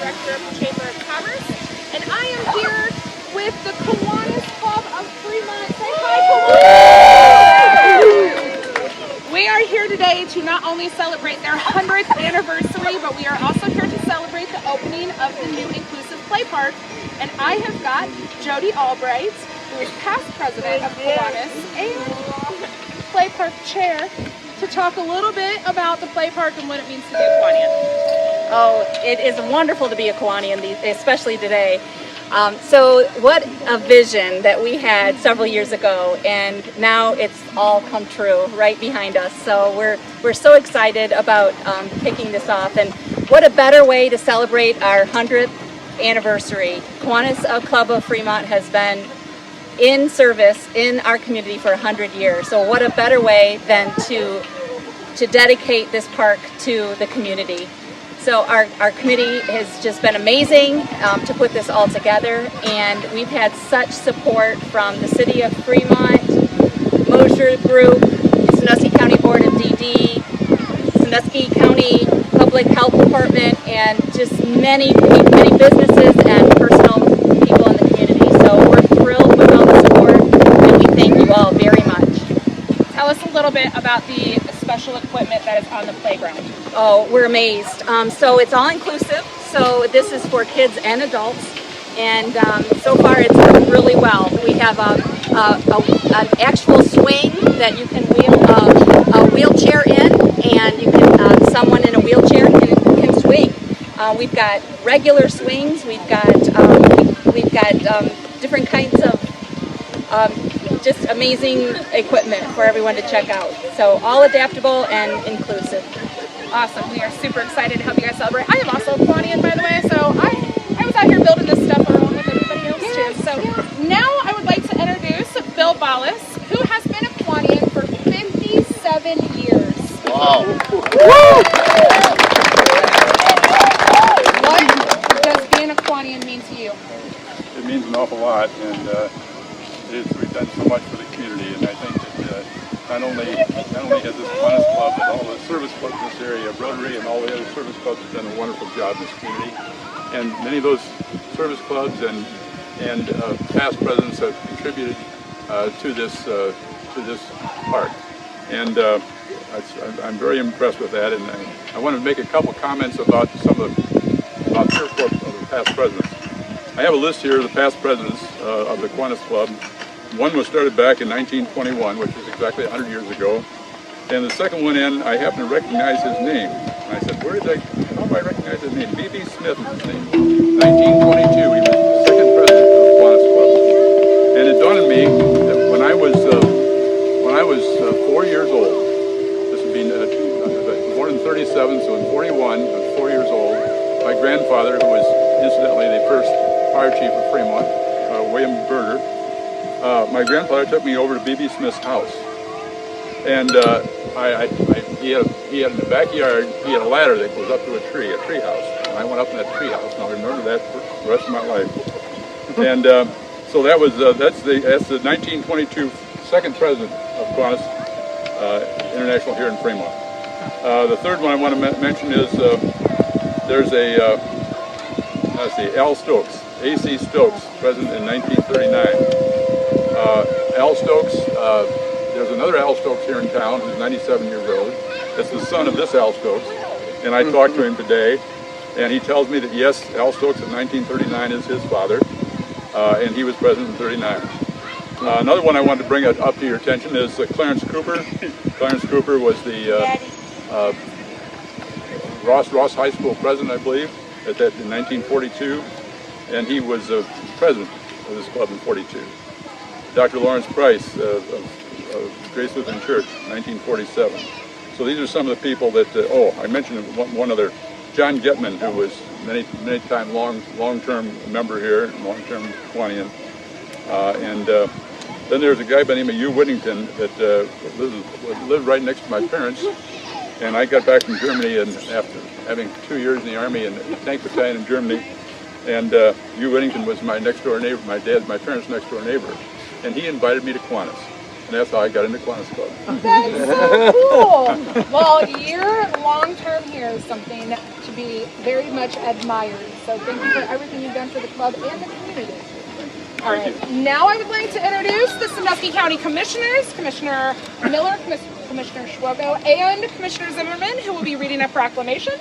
Director of the Chamber of Commerce, and I am here with the Kiwanis Club of Fremont. Say hi, Kiwanis! We are here today to not only celebrate their 100th anniversary, but we are also here to celebrate the opening of the new inclusive play park. And I have got Jody Albright, who is past president of Kiwanis and play park chair, to talk a little bit about the play park and what it means to be a Kiwanian. Oh, it is wonderful to be a Kiwanian, especially today. So what a vision that we had several years ago, and now it's all come true right behind us. So we're so excited about kicking this off, and what a better way to celebrate our 100th anniversary. Kiwanis Club of Fremont has been in service in our community for 100 years. So what a better way than to dedicate this park to the community. So our committee has just been amazing to put this all together, and we've had such support from the City of Fremont, Mosher Group, Sandusky County Board of DD, Sandusky County Public Health Department, and just many businesses and personal people in the community. So we're thrilled with all the support, and we thank you all very much. Tell us a little bit about the special equipment that is on the playground. Oh, we're amazed. So it's all inclusive. So this is for kids and adults, and so far it's worked really well. We have an actual swing that you can wheel a wheelchair in, and you can someone in a wheelchair can swing. We've got regular swings. We've got different kinds of just amazing equipment for everyone to check out. So all adaptable and inclusive. Awesome. We are super excited to help you guys celebrate. I am also a Kiwanian, by the way, so I was out here building this stuff along with everybody else too. So now I would like to introduce Bill Ballas, who has been a Kiwanian for 57 years. Wow. What does being a Kiwanian mean to you? It means an awful lot, and we've done so much for the community, and I think that not only has this Kiwanis Club, but all the service clubs in this area, Rotary and all the other service clubs have done a wonderful job in this community. And many of those service clubs and past presidents have contributed to this park. And I'm very impressed with that, and I want to make a couple comments about the past presidents. I have a list here of the past presidents of the Kiwanis Club. One was started back in 1921, which is exactly 100 years ago. And the second one in, I happened to recognize his name. And I said, how do I recognize his name? B.B. Smith is his name. 1922, he was the second president of the Kiwanis Club. And it dawned on me that when I was 4 years old, this would be, I was born in 37, so in 41, I was 4 years old, my grandfather, who was incidentally the first fire chief of Fremont, William Berger, my grandfather took me over to B.B. Smith's house, and he had in the backyard, he had a ladder that goes up to a tree house, and I went up in that tree house, and I'll remember that for the rest of my life. And so that's the 1922 second president of Kiwanis International here in Fremont. The third one I want to mention is there's Al Stokes, A.C. Stokes, president in 1939. Al Stokes, there's another Al Stokes here in town who's 97 years old. That's the son of this Al Stokes. And I talked to him today, and he tells me that yes, Al Stokes in 1939 is his father, and he was president in 39. Another one I wanted to bring up to your attention is Clarence Cooper. Clarence Cooper was the Ross High School president, I believe, in 1942, and he was president of this club in 42. Dr. Lawrence Price of Grace Lutheran Church, 1947. So these are some of the people that, I mentioned one other, John Getman, who was many time long-term member here, long-term Kiwanian. And then there's a guy by the name of Hugh Whittington that lived right next to my parents. And I got back from Germany, and after having 2 years in the Army in the tank battalion in Germany, and Hugh Whittington was my next door neighbor, my parents' next door neighbor. And he invited me to Kiwanis. And that's how I got into Kiwanis Club. That's so cool. Well, your long term here is something to be very much admired. So thank you for everything you've done for the club and the community. All right, now I would like to introduce the Sandusky County Commissioners, Commissioner Miller, Commissioner Schwogo, and Commissioner Zimmerman, who will be reading a proclamation.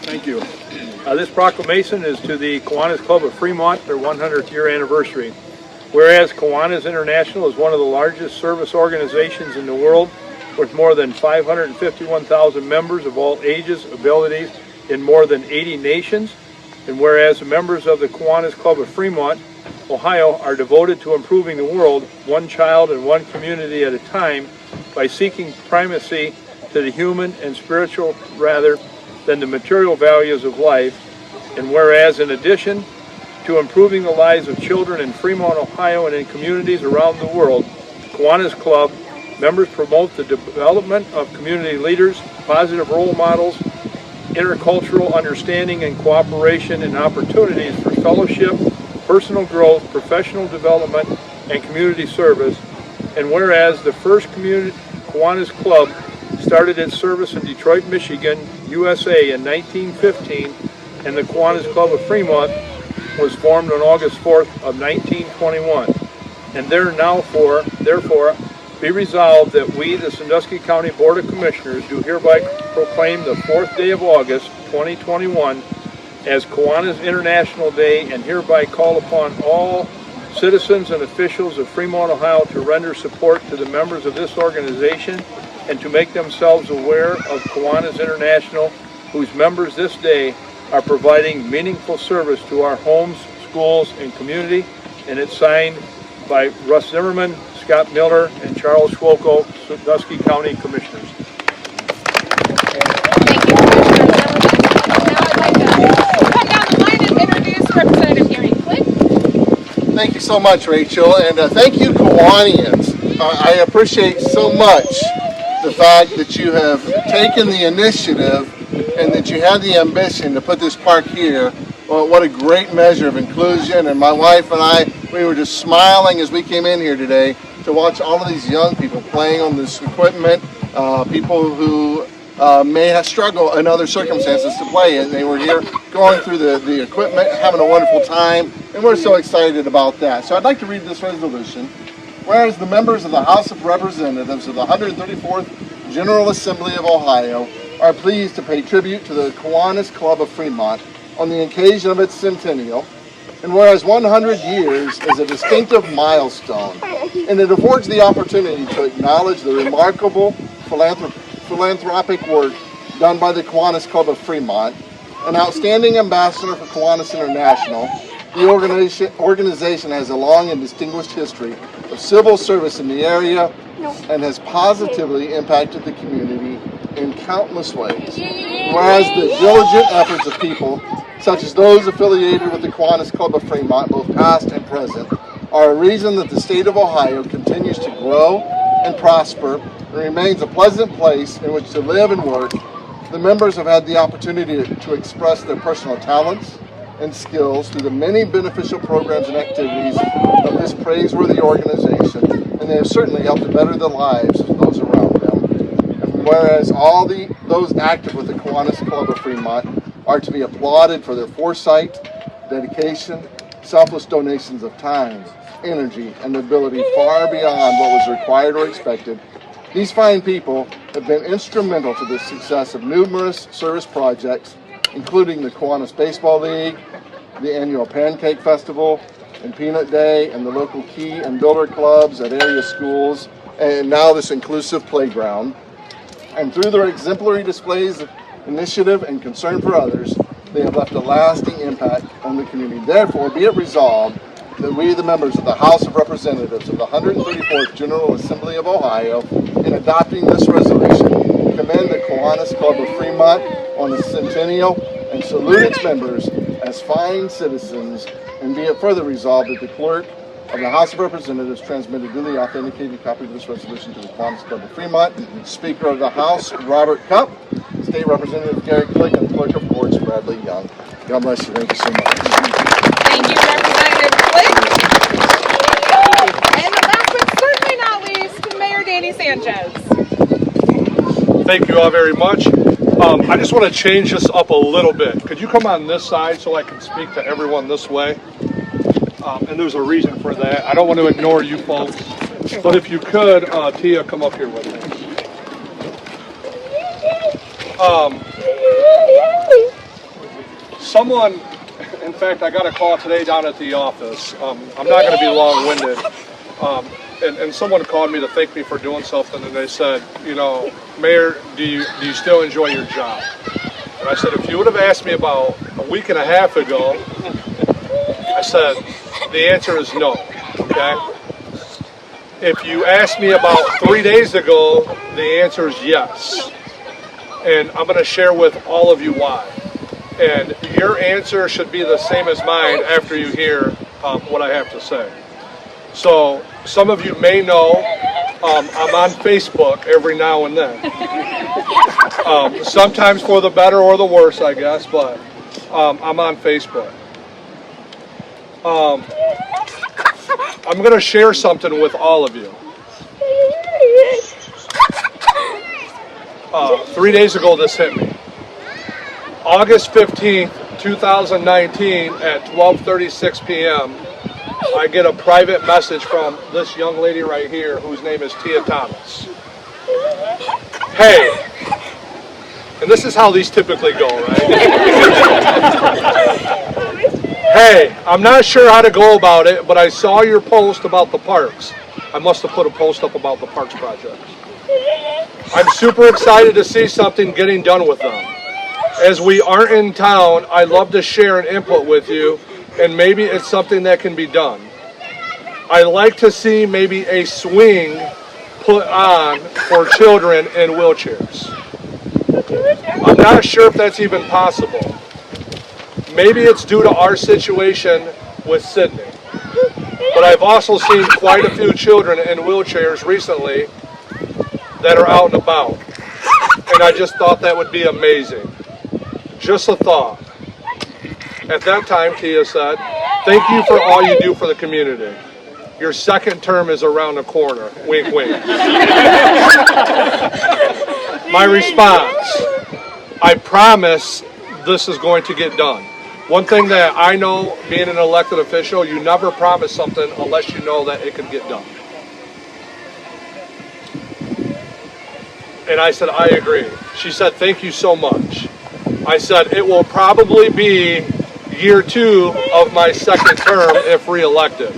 Thank you. This proclamation is to the Kiwanis Club of Fremont, their 100th year anniversary. Whereas Kiwanis International is one of the largest service organizations in the world, with more than 551,000 members of all ages, abilities, in more than 80 nations. And whereas the members of the Kiwanis Club of Fremont, Ohio, are devoted to improving the world, one child and one community at a time, by seeking primacy to the human and spiritual rather than the material values of life. And whereas in addition to improving the lives of children in Fremont, Ohio, and in communities around the world, Kiwanis Club members promote the development of community leaders, positive role models, intercultural understanding and cooperation, and opportunities for fellowship, personal growth, professional development, and community service. And whereas the first Kiwanis Club started its service in Detroit, Michigan, USA in 1915, and the Kiwanis Club of Fremont was formed on August 4th of 1921. And therefore, be resolved that we, the Sandusky County Board of Commissioners, do hereby proclaim the 4th day of August, 2021, as Kiwanis International Day, and hereby call upon all citizens and officials of Fremont, Ohio, to render support to the members of this organization and to make themselves aware of Kiwanis International, whose members this day are providing meaningful service to our homes, schools, and community. And it's signed by Russ Zimmerman, Scott Miller, and Charles Schwogo, Sandusky County Commissioners. Thank you, Commissioner Zimmerman. Now I'd like to come down the line and introduce Representative Gary Click. Thank you so much, Rachel, and thank you, Kiwanians. I appreciate so much the fact that you have taken the initiative and that you had the ambition to put this park here. Well, what a great measure of inclusion, and my wife and I, we were just smiling as we came in here today to watch all of these young people playing on this equipment, people who may have struggled in other circumstances to play it. They were here going through the equipment, having a wonderful time, and we're so excited about that. So I'd like to read this resolution. Whereas the members of the House of Representatives of the 134th General Assembly of Ohio are pleased to pay tribute to the Kiwanis Club of Fremont on the occasion of its centennial, and whereas 100 years is a distinctive milestone, and it affords the opportunity to acknowledge the remarkable philanthropic work done by the Kiwanis Club of Fremont, an outstanding ambassador for Kiwanis International, the organization has a long and distinguished history of civil service in the area and has positively impacted the community in countless ways. Whereas the diligent efforts of people, such as those affiliated with the Kiwanis Club of Fremont, both past and present, are a reason that the state of Ohio continues to grow and prosper and remains a pleasant place in which to live and work. The members have had the opportunity to express their personal talents and skills through the many beneficial programs and activities of this praiseworthy organization, and they have certainly helped to better the lives of those around them. And whereas all those active with the Kiwanis Club of Fremont are to be applauded for their foresight, dedication, selfless donations of time, energy, and ability far beyond what was required or expected, these fine people have been instrumental to the success of numerous service projects, including the Kiwanis Baseball League, the annual Pancake Festival, and Peanut Day, and the local key and builder clubs at area schools, and now this inclusive playground. And through their exemplary displays of initiative and concern for others, they have left a lasting impact on the community. Therefore, be it resolved that we, the members of the House of Representatives of the 134th General Assembly of Ohio, in adopting this resolution, commend the Kiwanis Club of Fremont on the centennial and salute its members as fine citizens, and be it further resolved that the clerk of the House of Representatives transmit a duly authenticated copy of this resolution to the Kiwanis Club of Fremont. Speaker of the House, Robert Cupp, State Representative Gary Click, and Clerk of Courts, Bradley Young. God bless you. Thank you so much. Thank you, Representative Click. Thank you all very much. I just want to change this up a little bit. Could you come on this side so I can speak to everyone this way? And there's a reason for that. I don't want to ignore you folks. But if you could, Tia, come up here with me. Someone, in fact, I got a call today down at the office. I'm not going to be long-winded. And someone called me to thank me for doing something, and they said, you know, Mayor, do you still enjoy your job? And I said, if you would have asked me about a week and a half ago, I said, the answer is no, okay? If you asked me about 3 days ago, the answer is yes. And I'm going to share with all of you why. And your answer should be the same as mine after you hear what I have to say. So some of you may know I'm on Facebook every now and then. Sometimes for the better or the worse, I guess, but I'm on Facebook. I'm going to share something with all of you. 3 days ago, this hit me. August 15th, 2019 at 12:36 p.m., I get a private message from this young lady right here whose name is Tia Thomas. Hey, and this is how these typically go, right? Hey, I'm not sure how to go about it, but I saw your post about the parks. I must have put a post up about the parks project. I'm super excited to see something getting done with them. As we aren't in town, I'd love to share an input with you, and maybe it's something that can be done. I'd like to see maybe a swing put on for children in wheelchairs. I'm not sure if that's even possible. Maybe it's due to our situation with Sidney. But I've also seen quite a few children in wheelchairs recently that are out and about. And I just thought that would be amazing. Just a thought. At that time, Tia said, thank you for all you do for the community. Your second term is around the corner. Wink, wink. My response, I promise this is going to get done. One thing that I know, being an elected official, you never promise something unless you know that it can get done. And I said, I agree. She said, thank you so much. I said, it will probably be year 2 of my second term if re-elected.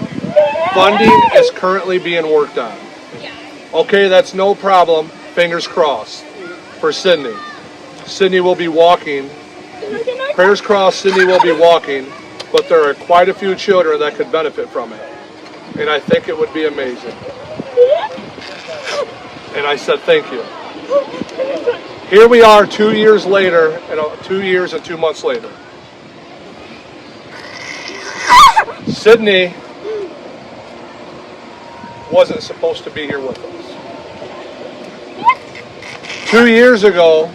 Funding is currently being worked on. Okay, that's no problem. Fingers crossed for Sidney. Sidney will be walking. Prayers crossed, Sidney will be walking, but there are quite a few children that could benefit from it. And I think it would be amazing. And I said, thank you. Here we are 2 years later, 2 years and 2 months later. Sidney wasn't supposed to be here with us. 2 years ago,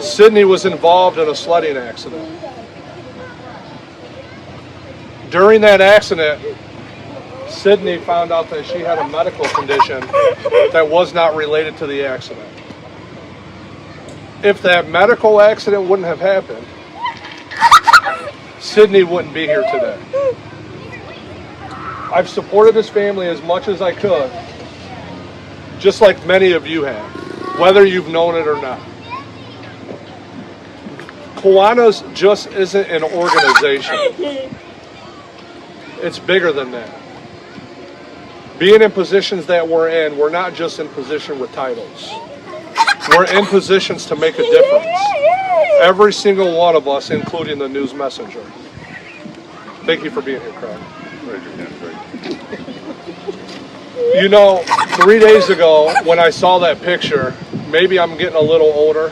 Sidney was involved in a sledding accident. During that accident, Sidney found out that she had a medical condition that was not related to the accident. If that medical accident wouldn't have happened, Sidney wouldn't be here today. I've supported his family as much as I could, just like many of you have, whether you've known it or not. Kiwanis just isn't an organization. It's bigger than that. Being in positions that we're in, we're not just in position with titles. We're in positions to make a difference. Every single one of us, including the news messenger. Thank you for being here, Craig. You know, 3 days ago, when I saw that picture, maybe I'm getting a little older,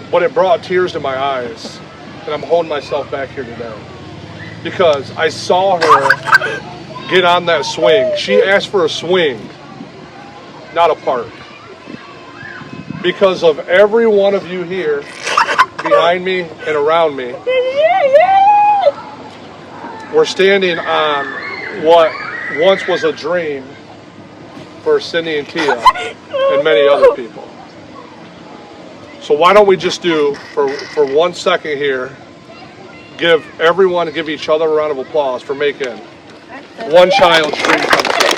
but it brought tears to my eyes, and I'm holding myself back here today. Because I saw her get on that swing. She asked for a swing, not a park. Because of every one of you here, behind me and around me, we're standing on what once was a dream for Sidney and Tia and many other people. So why don't we just do, for 1 second here, give each other a round of applause for making one child's dream come true.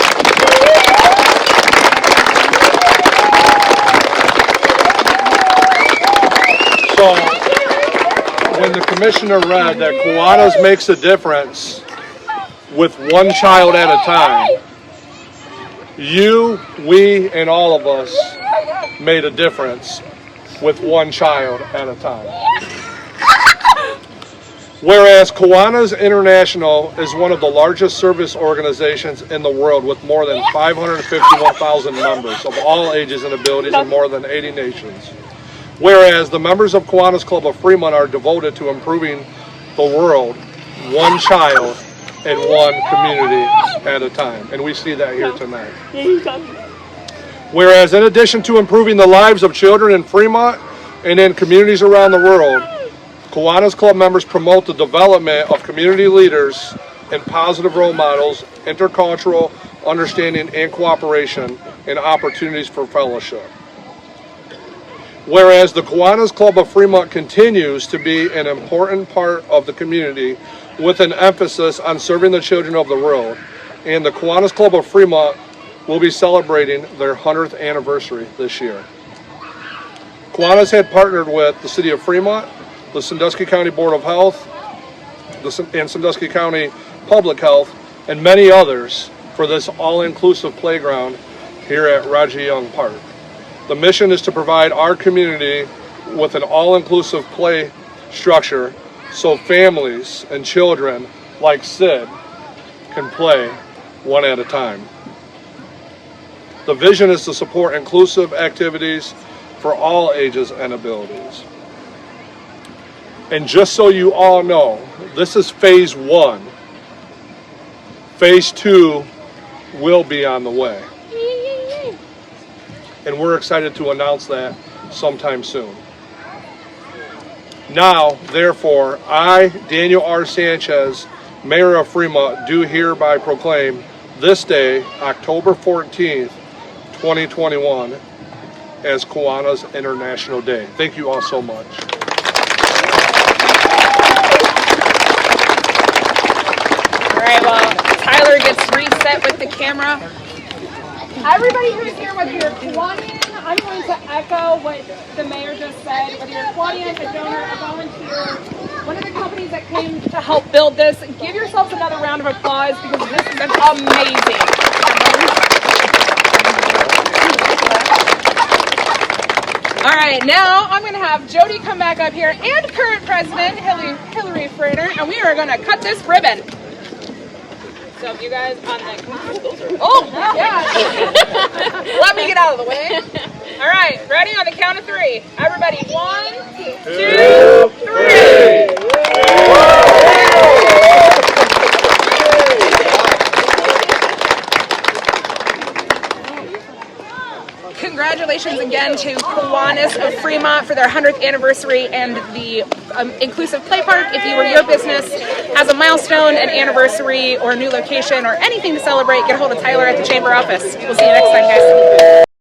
So when the commissioner read that Kiwanis makes a difference with one child at a time, you, we, and all of us made a difference with one child at a time. Whereas Kiwanis International is one of the largest service organizations in the world with more than 551,000 members of all ages and abilities in more than 80 nations. Whereas the members of Kiwanis Club of Fremont are devoted to improving the world one child and one community at a time. And we see that here tonight. Whereas in addition to improving the lives of children in Fremont and in communities around the world, Kiwanis Club members promote the development of community leaders and positive role models, intercultural understanding and cooperation, and opportunities for fellowship. Whereas the Kiwanis Club of Fremont continues to be an important part of the community with an emphasis on serving the children of the world, and the Kiwanis Club of Fremont will be celebrating their 100th anniversary this year. Kiwanis had partnered with the City of Fremont, the Sandusky County Board of Health, and Sandusky County Public Health, and many others for this all-inclusive playground here at Raja Young Park. The mission is to provide our community with an all-inclusive play structure so families and children like Sid can play one at a time. The vision is to support inclusive activities for all ages and abilities. And just so you all know, this is phase 1. Phase 2 will be on the way. And we're excited to announce that sometime soon. Now, therefore, I, Daniel R. Sanchez, Mayor of Fremont, do hereby proclaim this day, October 14th, 2021, as Kiwanis International Day. Thank you all so much. All right, well, Tyler gets reset with the camera. Everybody who's here, whether you're a Kiwanian, I'm going to echo what the mayor just said, whether you're a Kiwanian, a donor, a volunteer, one of the companies that came to help build this, give yourselves another round of applause because this is amazing. All right, now I'm going to have Jody come back up here and current president Hillary Frater, and we are going to cut this ribbon. So if you guys on the... Oh, yeah. Let me get out of the way. All right, ready on the count of 3. Everybody, 1, 2, 3. Congratulations again to Kiwanis of Fremont for their 100th anniversary and the Inclusive Play Park. If you or your business has a milestone, an anniversary, or a new location, or anything to celebrate, get a hold of Tyler at the Chamber office. We'll see you next time, guys.